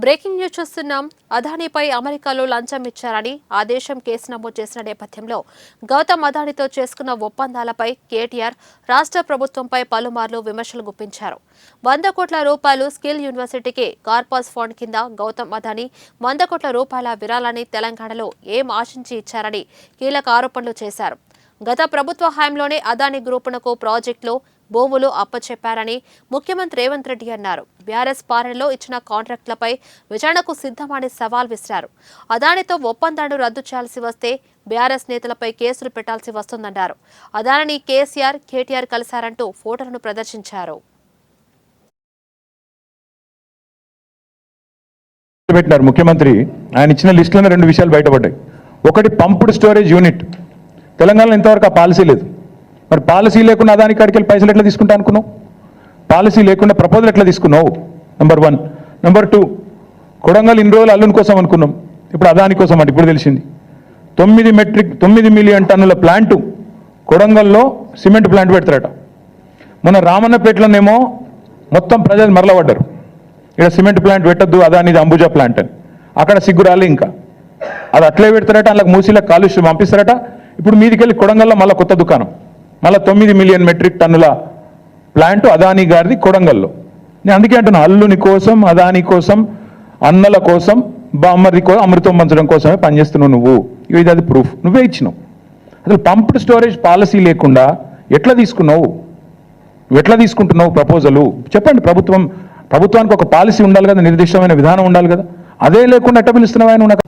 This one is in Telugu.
బ్రేకింగ్ న్యూస్ చూస్తున్నాం. అదానీపై అమెరికాలో లంచం ఇచ్చారని ఆ దేశం కేసు నమోదు చేసిన నేపథ్యంలో గౌతమ్ అదానీతో చేసుకున్న ఒప్పందాలపై కేటీఆర్ రాష్ట్ర ప్రభుత్వంపై పలుమార్లు విమర్శలు గుప్పించారు. 100 కోట్ల రూపాయలు స్కిల్ యూనివర్సిటీకి కార్పస్ ఫండ్ కింద గౌతమ్ అదానీ 100 కోట్ల రూపాయల విరాళాన్ని తెలంగాణలో ఏం ఆశించి ఇచ్చారని కీలక ఆరోపణలు చేశారు. గత ప్రభుత్వ హయాంలోనే అదానీ గ్రూపునకు ప్రాజెక్టులో భూములు అప్పచెప్పారని ముఖ్యమంత్రి రేవంత్ రెడ్డి అన్నారు. బీఆర్ఎస్ పాలనలో ఇచ్చిన కాంట్రాక్టులపై విచారణకు సిద్ధమని సవాల్ విసిరారు. అదానితో ఒప్పందాన్ని రద్దు చేయాల్సి వస్తే బీఆర్ఎస్ నేతలపై కేసులు పెట్టాల్సి వస్తుందన్నారు. అదానిని కేసీఆర్, కేటీఆర్ కలిశారంటూ ఫోటోలను ప్రదర్శించారు. పెట్టినారు ముఖ్యమంత్రి. ఆయన ఇచ్చిన లిస్టులోనే 2 విషయాలు బయటపడ్డాయి. ఒకటి, పంపుడు స్టోరేజ్ యూనిట్. తెలంగాణలో ఇంతవరకు ఆ పాలసీ లేదు. మరి పాలసీ లేకుండా అదాని కాడికి వెళ్ళి పైసలు ఎట్లా తీసుకుంటా అనుకున్నావు? పాలసీ లేకుండా ప్రపోజల్ ఎట్లా తీసుకున్నావు? నెంబర్ 1. నెంబర్ 2, కొడంగల్ ఇన్ని రోజులు అల్లుని కోసం అనుకున్నాం, ఇప్పుడు అదాని కోసం అంటే ఇప్పుడు తెలిసింది. 9 మిలియన్ టన్నుల ప్లాంటు కొడంగల్లో సిమెంట్ ప్లాంట్ పెడతారట. మన రామన్నపేటలోనేమో మొత్తం ప్రజలు మరలబడ్డారు, ఇక్కడ సిమెంట్ ప్లాంట్ పెట్టద్దు, అదానిది అంబుజా ప్లాంట్ అని. అక్కడ సిగ్గురాలి, ఇంకా అది అట్లే పెడతారట, అందులో మూసీలకు కాలుష్యం పంపిస్తారట. ఇప్పుడు మీదికెళ్ళి కొడంగల్లో మళ్ళీ కొత్త దుకాణం, మళ్ళీ 9 మిలియన్ మెట్రిక్ టన్నుల ప్లాంట్ అదానీ గారిది కొడంగల్లో. నేను అందుకే అంటున్నా, అల్లుని కోసం, అదానీ కోసం, అన్నల కోసం, బామ్మది కోసం, అమృతం పంచడం కోసమే పనిచేస్తున్నావు నువ్వు. ఇది అది ప్రూఫ్ నువ్వే ఇచ్చినావు. అసలు పంప్డ్ స్టోరేజ్ పాలసీ లేకుండా ఎట్లా తీసుకున్నావు? నువ్వు ఎట్లా తీసుకుంటున్నావు ప్రపోజలు? చెప్పండి. ప్రభుత్వానికి ఒక పాలసీ ఉండాలి కదా, నిర్దిష్టమైన విధానం ఉండాలి కదా. అదే లేకుండా ఎట్లా పిలుస్తున్నావు ఆయన?